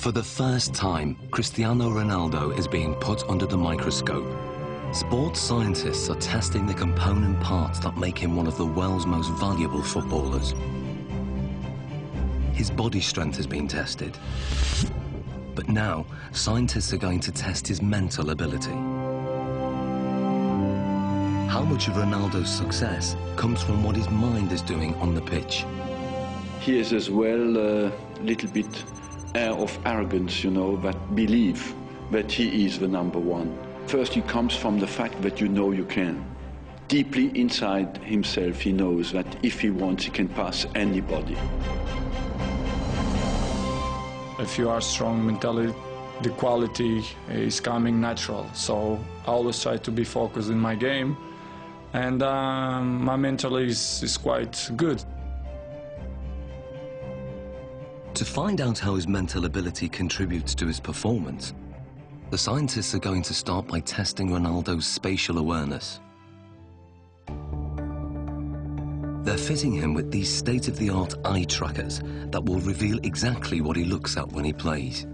For the first time, Cristiano Ronaldo is being put under the microscope. Sports scientists are testing the component parts that make him one of the world's most valuable footballers. His body strength has been tested. But now, scientists are going to test his mental ability. How much of Ronaldo's success comes from what his mind is doing on the pitch? He is as well a little bit air of arrogance, you know, that believe that he is the number one. First, it comes from the fact that you know you can. Deeply inside himself, he knows that if he wants, he can pass anybody. If you are strong mentally, the quality is coming natural. So I always try to be focused in my game, and my mental is quite good. To find out how his mental ability contributes to his performance, the scientists are going to start by testing Ronaldo's spatial awareness. They're fitting him with these state-of-the-art eye trackers that will reveal exactly what he looks at when he plays.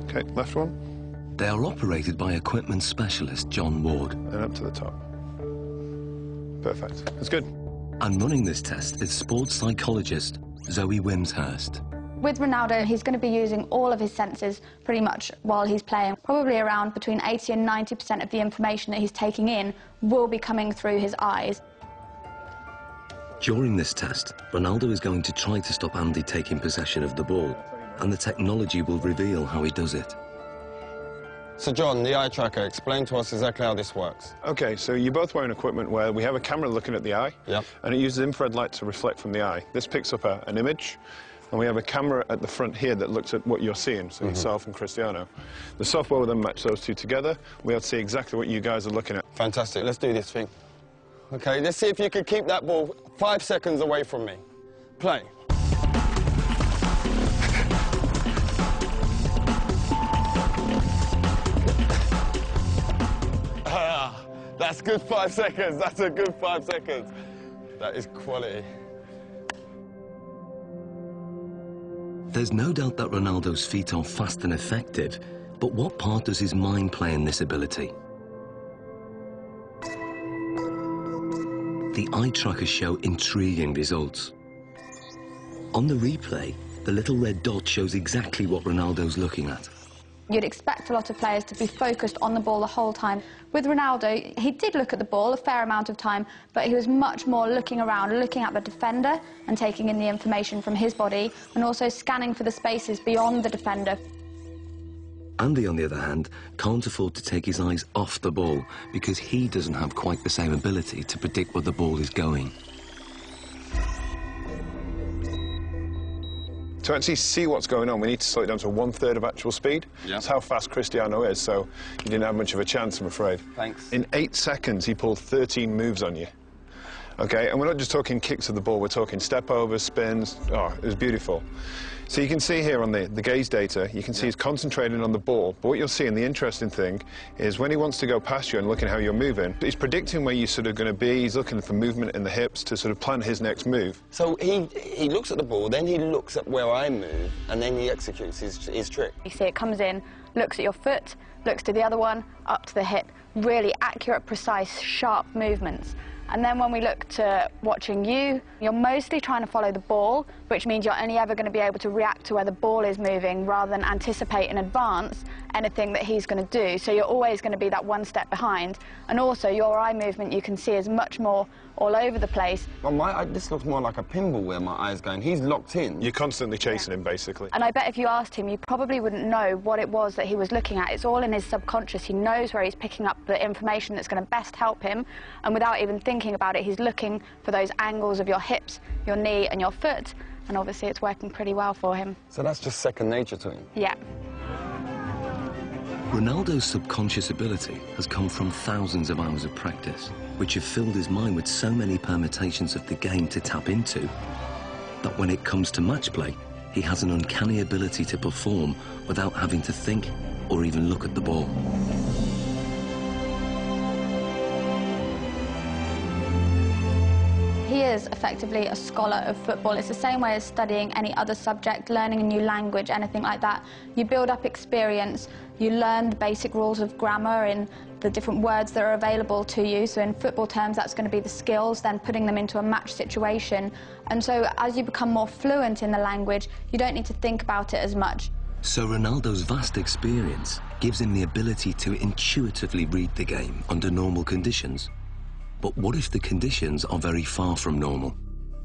Okay, left one. They are operated by equipment specialist John Ward. And up to the top. Perfect. That's good. And running this test is sports psychologist Zoe Wimshurst. With Ronaldo, he's going to be using all of his senses pretty much while he's playing. Probably around between 80 and 90% of the information that he's taking in will be coming through his eyes. During this test, Ronaldo is going to try to stop Andy taking possession of the ball, and the technology will reveal how he does it. So John, the eye tracker, explain to us exactly how this works. Okay, so you're both wearing equipment where we have a camera looking at the eye, and it uses infrared light to reflect from the eye. This picks up an image, and we have a camera at the front here that looks at what you're seeing, so yourself and Cristiano. The software will then match those two together. We'll see exactly what you guys are looking at. Fantastic, let's do this thing. Okay, let's see if you can keep that ball 5 seconds away from me. Play. That's good 5 seconds, that's a good 5 seconds. That is quality. There's no doubt that Ronaldo's feet are fast and effective, but what part does his mind play in this ability? The eye trackers show intriguing results. On the replay, the little red dot shows exactly what Ronaldo's looking at. You'd expect a lot of players to be focused on the ball the whole time. With Ronaldo, he did look at the ball a fair amount of time, but he was much more looking around, looking at the defender and taking in the information from his body, and also scanning for the spaces beyond the defender. Andy, on the other hand, can't afford to take his eyes off the ball because he doesn't have quite the same ability to predict where the ball is going. To actually see what's going on, we need to slow it down to 1/3 of actual speed. That's how fast Cristiano is, so he didn't have much of a chance, I'm afraid. Thanks. In 8 seconds, he pulled 13 moves on you. Okay, and we're not just talking kicks of the ball, we're talking step-overs, spins. Oh, it was beautiful. So you can see here on the gaze data, you can see he's concentrating on the ball, but what you'll see, and the interesting thing, is when he wants to go past you and looking how you're moving, he's predicting where you're sort of going to be, he's looking for movement in the hips to sort of plan his next move. So he looks at the ball, then he looks at where I move, and then he executes his trick. You see it comes in, looks at your foot, looks to the other one, up to the hip. Really accurate, precise, sharp movements. And then when we look to watching you, you're mostly trying to follow the ball, which means you're only ever going to be able to react to where the ball is moving rather than anticipate in advance anything that he's going to do. So you're always going to be that one step behind. And also your eye movement you can see is much more all over the place. Well, this looks more like a pinball where my eye's going. He's locked in. You're constantly chasing him, basically. And I bet if you asked him, you probably wouldn't know what it was that he was looking at. It's all in his subconscious. He knows where he's picking up the information that's going to best help him. And without even thinking about it, he's looking for those angles of your hips, your knee and your foot. And obviously it's working pretty well for him. So that's just second nature to him? Yeah. Ronaldo's subconscious ability has come from thousands of hours of practice, which have filled his mind with so many permutations of the game to tap into, that when it comes to match play, he has an uncanny ability to perform without having to think or even look at the ball. He he is effectively a scholar of football. It's the same way as studying any other subject, learning a new language, anything like that. You build up experience, you learn the basic rules of grammar in the different words that are available to you. So in football terms, that's going to be the skills, then putting them into a match situation. And so as you become more fluent in the language, you don't need to think about it as much. So Ronaldo's vast experience gives him the ability to intuitively read the game under normal conditions. But what if the conditions are very far from normal?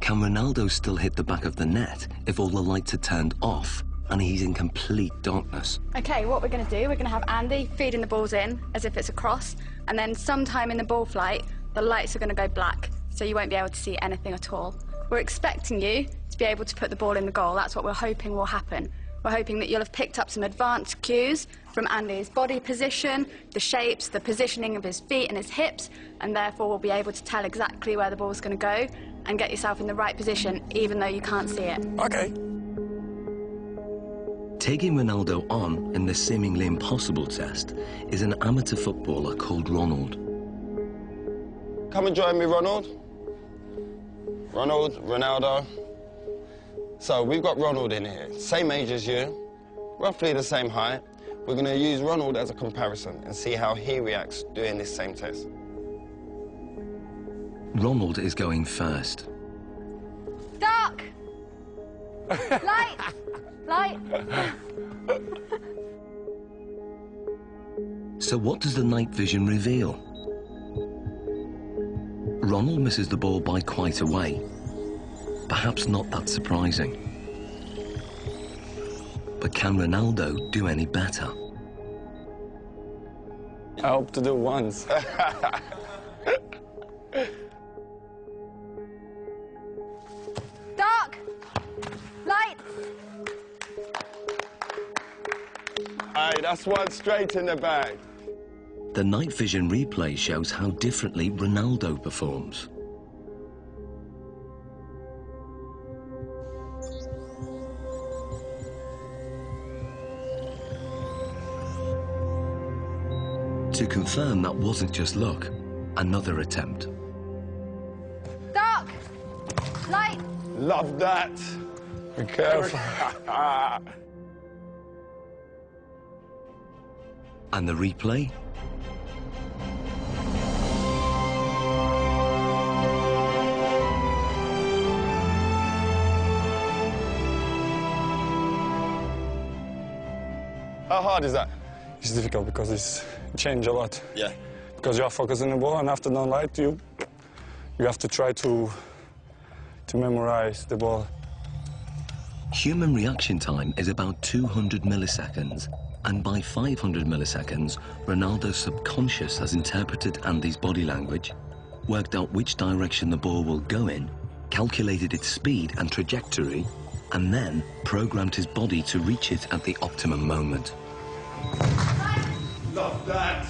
Can Ronaldo still hit the back of the net if all the lights are turned off and he's in complete darkness? Okay, what we're going to do, we're going to have Andy feeding the balls in as if it's a cross, and then sometime in the ball flight, the lights are going to go black, so you won't be able to see anything at all. We're expecting you to be able to put the ball in the goal. That's what we're hoping will happen. We're hoping that you'll have picked up some advanced cues from Andy's body position, the shapes, the positioning of his feet and his hips, and therefore will be able to tell exactly where the ball's going to go and get yourself in the right position, even though you can't see it. Okay. Taking Ronaldo on in this seemingly impossible test is an amateur footballer called Ronald. Come and join me, Ronald. Ronaldo. So we've got Ronald in here, same age as you, roughly the same height. We're going to use Ronald as a comparison and see how he reacts doing this same test. Ronald is going first. Dark! Light! Light! So what does the night vision reveal? Ronald misses the ball by quite a way. Perhaps not that surprising. But can Ronaldo do any better? I hope to do once. Dark! Light! Aye, that's one straight in the bag. The night vision replay shows how differently Ronaldo performs. To confirm that wasn't just luck, another attempt. Dark! Light! Love that. Be careful. And the replay? How hard is that? It's difficult because it's changed a lot. Yeah. Because you are focusing the ball, and after no light, you have to try to memorize the ball. Human reaction time is about 200 milliseconds, and by 500 milliseconds, Ronaldo's subconscious has interpreted Andy's body language, worked out which direction the ball will go in, calculated its speed and trajectory, and then programmed his body to reach it at the optimum moment. Love that.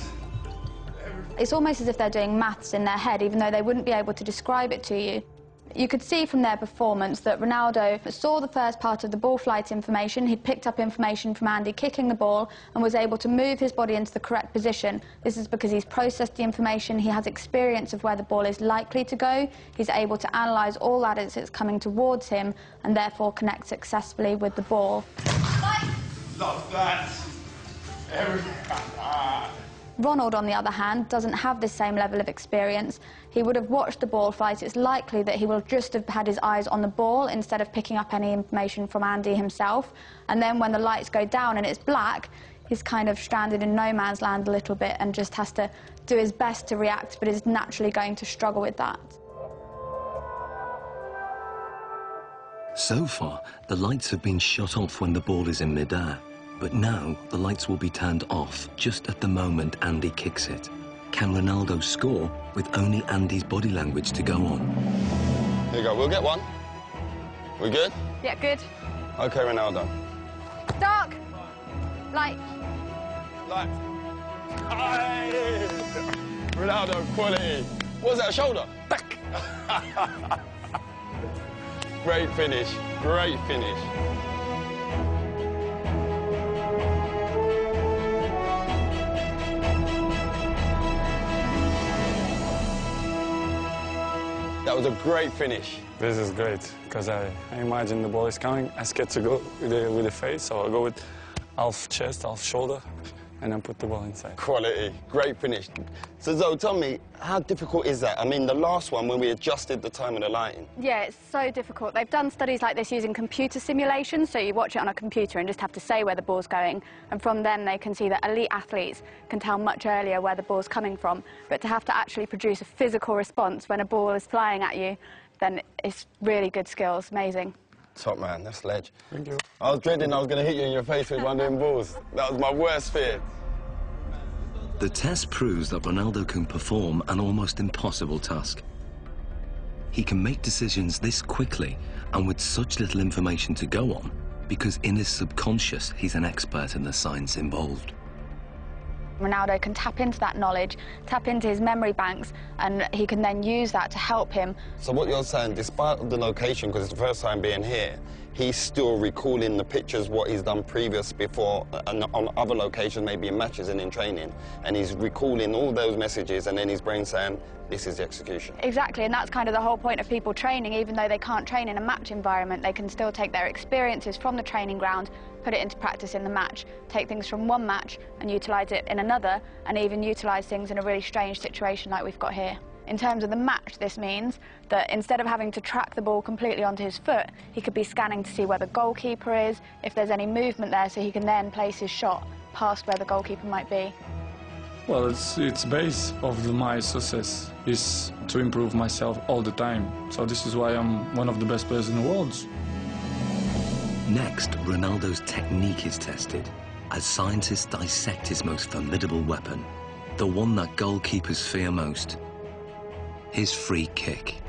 It's almost as if they're doing maths in their head, even though they wouldn't be able to describe it to you. You could see from their performance that Ronaldo saw the first part of the ball flight information. He'd picked up information from Andy kicking the ball and was able to move his body into the correct position. This is because he's processed the information, he has experience of where the ball is likely to go, he's able to analyse all that as it's coming towards him and therefore connect successfully with the ball. Love that. Ronald, on the other hand, doesn't have this same level of experience. He would have watched the ball flight. It's likely that he will just have had his eyes on the ball instead of picking up any information from Andy himself. And then when the lights go down and it's black, he's kind of stranded in no man's land a little bit and just has to do his best to react, but is naturally going to struggle with that. So far, the lights have been shut off when the ball is in midair. But now, the lights will be turned off just at the moment Andy kicks it. Can Ronaldo score with only Andy's body language to go on? Here you go, we'll get one. We good? Yeah, good. Okay, Ronaldo. Dark. Light. Light. Aye. Ronaldo, quality. What was that, a shoulder? Back. Great finish, great finish. That was a great finish. This is great, because I imagine the ball is coming. I scared to go with the face, so I go with half chest, half shoulder, and then put the ball inside. Quality, great finish. So Zoe, tell me, how difficult is that? I mean, the last one, when we adjusted the time of the lighting. Yeah, it's so difficult. They've done studies like this using computer simulations, so you watch it on a computer and just have to say where the ball's going, and from them they can see that elite athletes can tell much earlier where the ball's coming from. But to have to actually produce a physical response when a ball is flying at you, then it's really good skills, amazing. Top man, that's ledge. Thank you. I was dreading I was going to hit you in your face with one of them balls. That was my worst fear. The test proves that Ronaldo can perform an almost impossible task. He can make decisions this quickly and with such little information to go on because in his subconscious he's an expert in the science involved. Ronaldo can tap into that knowledge, tap into his memory banks, and he can then use that to help him. So what you're saying, despite the location, because it's the first time being here, he's still recalling the pictures, what he's done previous before, and on other locations, maybe in matches and in training, and he's recalling all those messages, and then his brain saying, this is the execution. Exactly, and that's kind of the whole point of people training. Even though they can't train in a match environment, they can still take their experiences from the training ground, put it into practice in the match, take things from one match and utilise it in another, and even utilise things in a really strange situation like we've got here. In terms of the match, this means that instead of having to track the ball completely onto his foot, he could be scanning to see where the goalkeeper is, if there's any movement there, so he can then place his shot past where the goalkeeper might be. Well, it's base of my success is to improve myself all the time. So this is why I'm one of the best players in the world. Next, Ronaldo's technique is tested as scientists dissect his most formidable weapon, the one that goalkeepers fear most, his free kick.